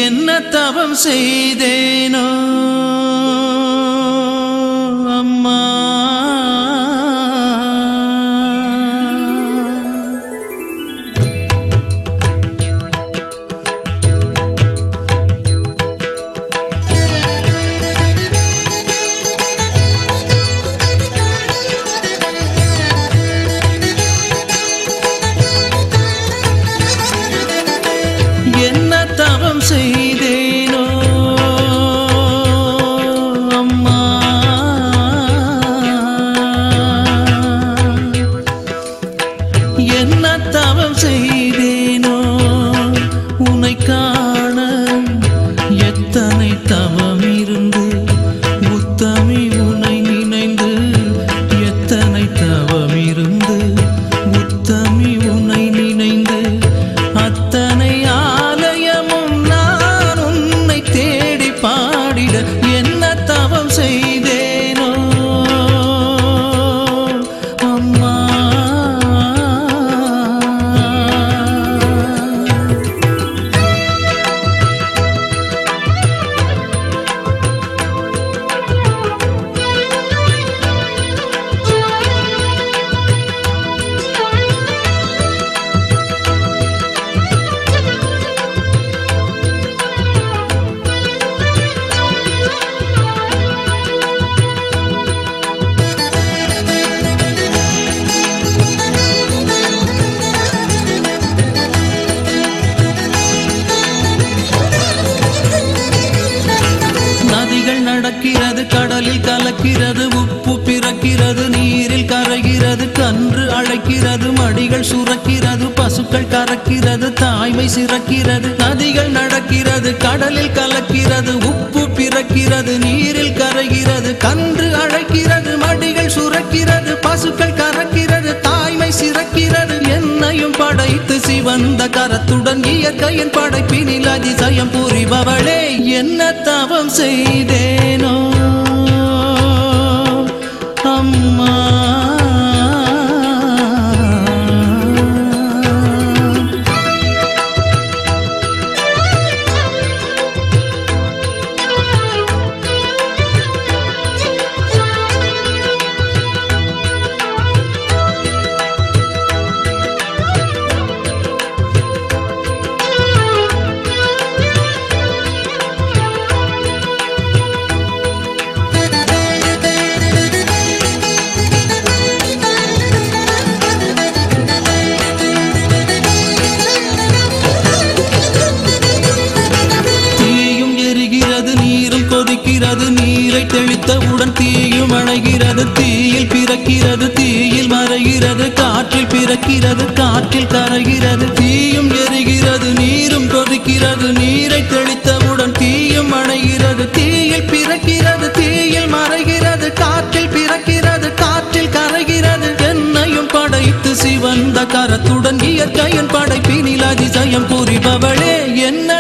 என்ன தவம் செய்தேனோ அம்மா, என்ன தவம் செய்தேனோ அம்மா, என்ன தவம் செய்தேனோ உன்னை காண எத்தனை தவம் இருந்து உத்தமி உன்னை நினைந்து எத்தனை தவம் இருந்து உத்தமி உன்னை நினைந்து அத்தனை ஆலயமும் நான் உன்னை தேடி பாடிட என்ன தவம் செய்தேனோ அம்மா. நடக்கிறது கடலில் கலக்கிறது உப்பு பிறக்கிறது நீரில் கரைகிறது கன்று அழைக்கிறது மடிகள் சுரக்கிறது பசுக்கள் கறக்கிறது தாய்மை சிறக்கிறது நதிகள் நடக்கிறது கடலில் கலக்கிறது உப்பு பிறக்கிறது நீரில் கரைகிறது கன்று அழைக்கிறது மடிகள் சுரக்கிறது பசுக்கள் கறக்கிறது தாய்மை சிறக்கிறது என்னையும் படைத்து சிவந்த கரத்துடன் இயற்கையின் படைப்பினில் அதிசயம் புரிபவளே என்ன தவம் செய்தேனோ அம்மா. நீரை தெளித்தவுடன் தீயும் அணைகிறது தீயில் பிறக்கிறது தீயில் மறைகிறது காற்றில் பிறக்கிறது காற்றில் கரைகிறது தீயும் எரிகிறது நீரும் கொதிக்கிறது நீரை தெளித்தவுடன் தீயும் அணைகிறது தீயில் பிறக்கிறது தீயில் மறைகிறது காற்றில் பிறக்கிறது காற்றில் கரைகிறது என்னையும் படைத்து சிவந்த கரத்துடன் இயற்கையின் படைப்பினில் அதிசயம் புரிபவளே என்ன